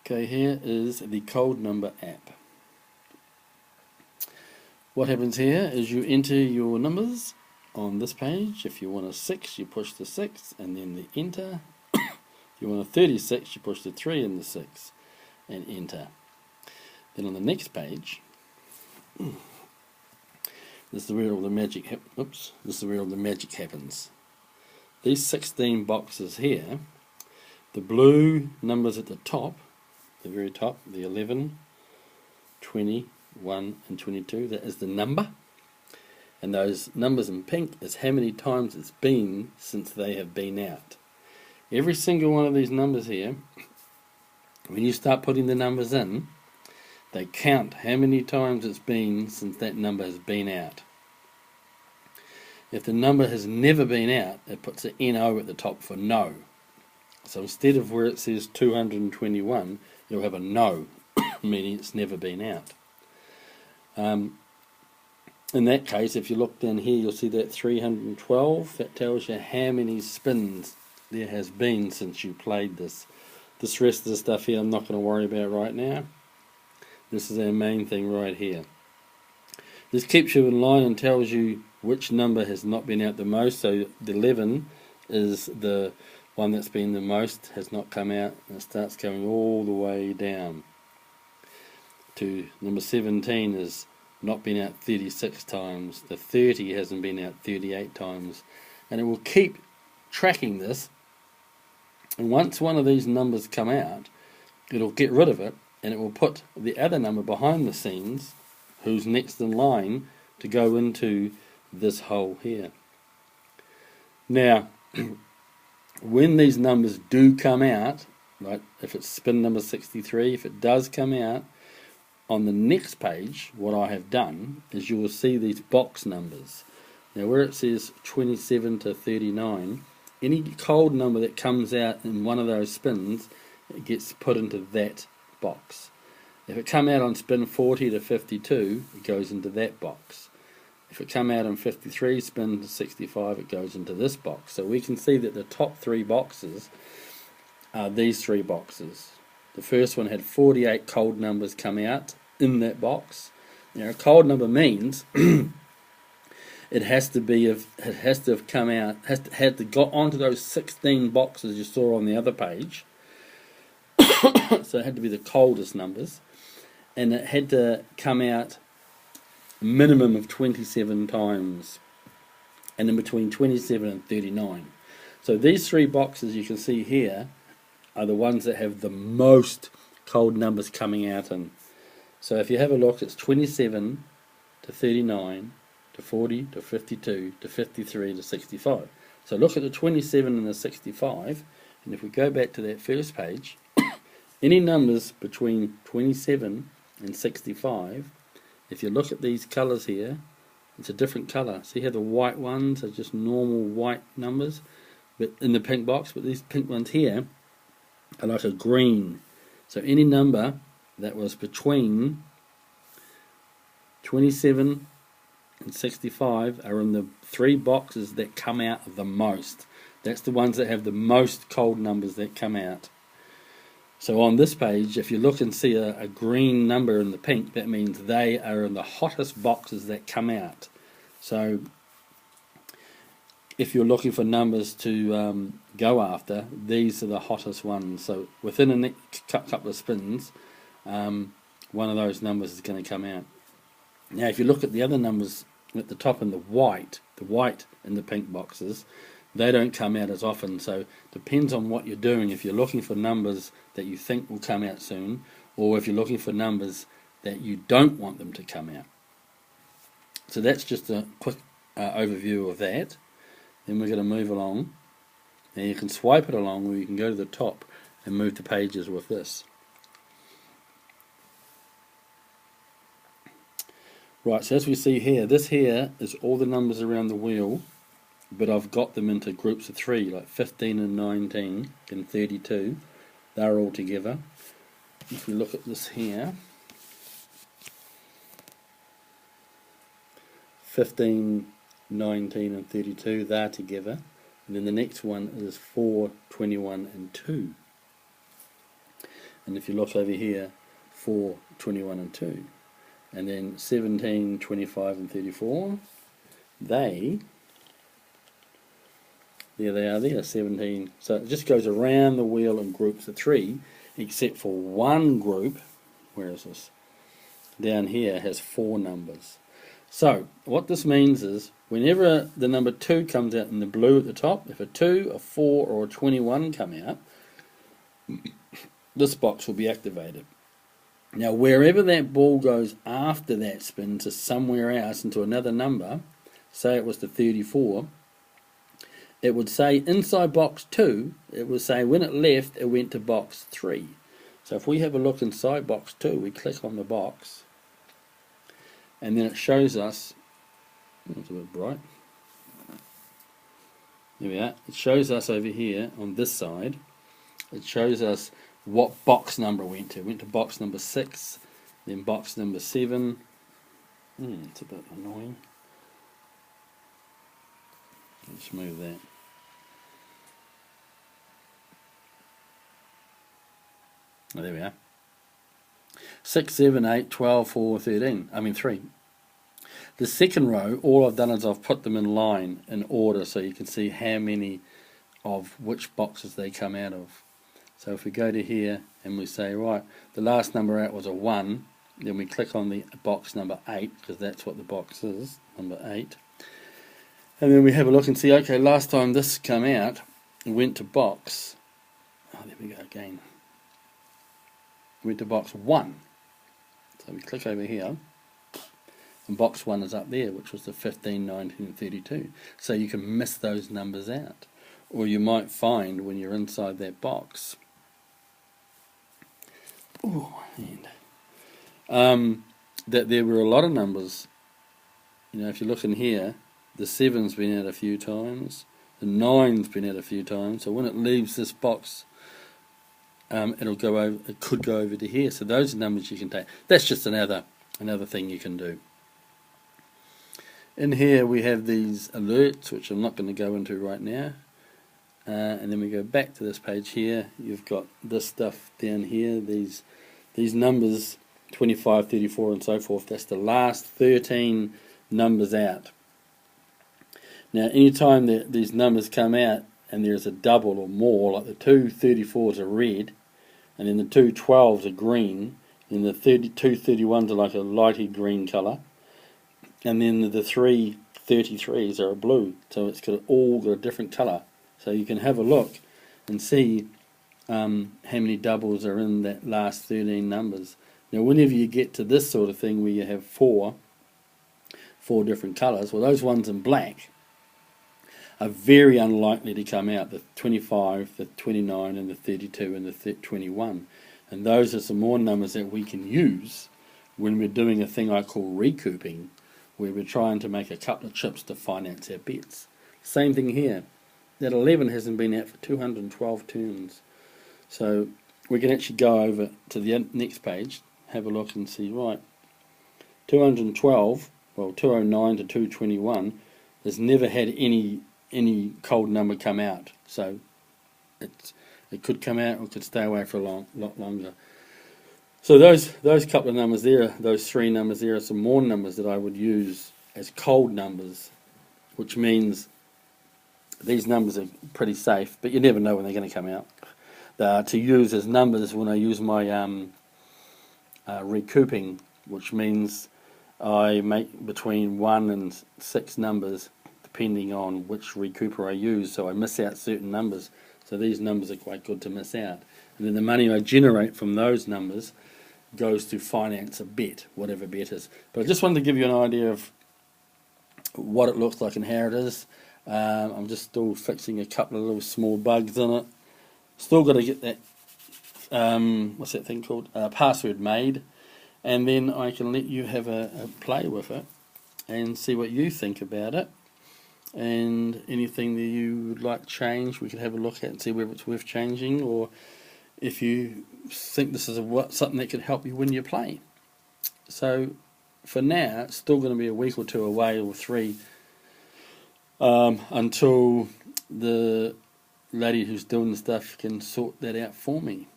Okay, here is the code number app. What happens here is you enter your numbers on this page. If you want a 6, you push the 6 and then the enter. If you want a 36, you push the 3 and the 6 and enter. Then on the next page, this is where all the magic this is where all the magic happens. These 16 boxes here, the blue numbers at the top, the very top, the 11, 20, 1 and 22, that is the number. And those numbers in pink is how many times it's been since they have been out. Every single one of these numbers here, when you start putting the numbers in, they count how many times it's been since that number has been out. If the number has never been out, it puts an NO at the top for no. So instead of where it says 221, you'll have a no, meaning it's never been out. In that case, if you look down here, you'll see that 312. That tells you how many spins there has been since you played this. This rest of the stuff here I'm not going to worry about right now. This is our main thing right here. This keeps you in line and tells you which number has not been out the most. So the 11 is the one that's been the most, has not come out, and it starts going all the way down to number 17 is not been out 36 times, the 30 hasn't been out 38 times, and it will keep tracking this, and once one of these numbers come out, it'll get rid of it, and it will put the other number behind the scenes, who's next in line, to go into this hole here. Now, when these numbers do come out, right, if it's spin number 63, if it does come out, on the next page, what I have done is you will see these box numbers. Now where it says 27 to 39, any cold number that comes out in one of those spins, it gets put into that box. If it come out on spin 40 to 52, it goes into that box. If it come out on 53, spin to 65, it goes into this box. So we can see that the top 3 boxes are these 3 boxes. The first one had 48 cold numbers come out in that box. Now a cold number means it has to have come out, had to got onto those 16 boxes you saw on the other page. So it had to be the coldest numbers, and it had to come out a minimum of 27 times, and in between 27 and 39. So these 3 boxes you can see here are the ones that have the most cold numbers coming out in. So if you have a look, it's 27 to 39 to 40 to 52 to 53 to 65. So look at the 27 and the 65, and if we go back to that first page, any numbers between 27 and 65, if you look at these colours here, it's a different colour. See how the white ones are just normal white numbers but in the pink box, but these pink ones here are like a green. So any number that was between 27 and 65 are in the 3 boxes that come out the most. That's the ones that have the most cold numbers that come out. So on this page, if you look and see a green number in the pink, that means they are in the hottest boxes that come out. So if you're looking for numbers to go after, these are the hottest ones. So within the next couple of spins, one of those numbers is going to come out. Now if you look at the other numbers at the top in the white in the pink boxes, they don't come out as often. So it depends on what you're doing. If you're looking for numbers that you think will come out soon, or if you're looking for numbers that you don't want them to come out. So that's just a quick overview of that. Then we're going to move along. Now you can swipe it along, or you can go to the top and move the pages with this. Right, so as we see here, this here is all the numbers around the wheel, but I've got them into groups of 3, like 15 and 19 and 32. They're all together. If we look at this here, 15, 19 and 32, they're together. And then the next one is 4, 21 and 2. And if you look over here, 4, 21 and 2. And then 17, 25 and 34, there they are there, 17. So it just goes around the wheel in groups of 3, except for one group, where is this? Down here has 4 numbers. So what this means is, whenever the number 2 comes out in the blue at the top, if a 2, a 4 or a 21 come out, this box will be activated. Now wherever that ball goes after that spin to somewhere else, into another number, say it was to 34, it would say inside box 2, it would say when it left it went to box 3. So if we have a look inside box 2, we click on the box, and then it shows us, it's a bit bright, there we are, it shows us over here on this side, it shows us what box number it went to. It went to box number 6, then box number 7. It's a bit annoying. Let's move that. Oh, there we are. 6, 7, 8, 12, 4, 13. I mean 3. The second row, all I've done is I've put them in line in order so you can see how many of which boxes they come out of. So if we go to here and we say, right, the last number out was a 1, then we click on the box number 8, because that's what the box is, number 8. And then we have a look and see, okay, last time this came out, it went to box, oh, there we go again, it went to box 1. So we click over here, and box 1 is up there, which was the 15, 19 and 32. So you can miss those numbers out. Or you might find when you're inside that box, that there were a lot of numbers. You know, if you look in here, the 7's been out a few times, the 9's been out a few times, so when it leaves this box, it'll go over, it could go over to here. So those are numbers you can take. That's just another thing you can do. In here we have these alerts, which I'm not going to go into right now. And then we go back to this page here. You've got this stuff down here, these numbers, 25, 34 and so forth. That's the last 13 numbers out. Now anytime that these numbers come out and there's a double or more, like the 2 34s are red, and then the 2 12s are green, and the 2 31s are like a lighty green colour, and then the 3 33s are a blue, so it's all got a different colour. So you can have a look and see how many doubles are in that last 13 numbers. Now whenever you get to this sort of thing where you have four different colours, well those ones in black are very unlikely to come out, the 25, the 29 and the 32 and the 21. And those are some more numbers that we can use when we're doing a thing I call recouping, where we're trying to make a couple of chips to finance our bets. Same thing here. That 11 hasn't been out for 212 turns. So we can actually go over to the next page, have a look and see, right, 212, well 209 to 221 has never had any cold number come out. So it could come out or it could stay away for a lot longer. So those couple of numbers there, those 3 numbers there are some more numbers that I would use as cold numbers, which means these numbers are pretty safe, but you never know when they're going to come out. To use as numbers when I use my recouping, which means I make between 1 and 6 numbers depending on which recouper I use, so I miss out certain numbers. So these numbers are quite good to miss out. And then the money I generate from those numbers goes to finance a bet, whatever bet is. But I just wanted to give you an idea of what it looks like and how it is. I'm just still fixing a couple of little small bugs in it. Still got to get that, what's that thing called, password made, and then I can let you have a play with it and see what you think about it, and anything that you would like changed we could have a look at and see whether it's worth changing, or if you think this is something that could help you when you play. So for now it's still going to be a week or 2 away, or 3, until the lady who's doing the stuff can sort that out for me.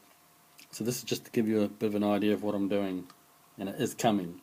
So So this is just to give you a bit of an idea of what I'm doing, and it is coming.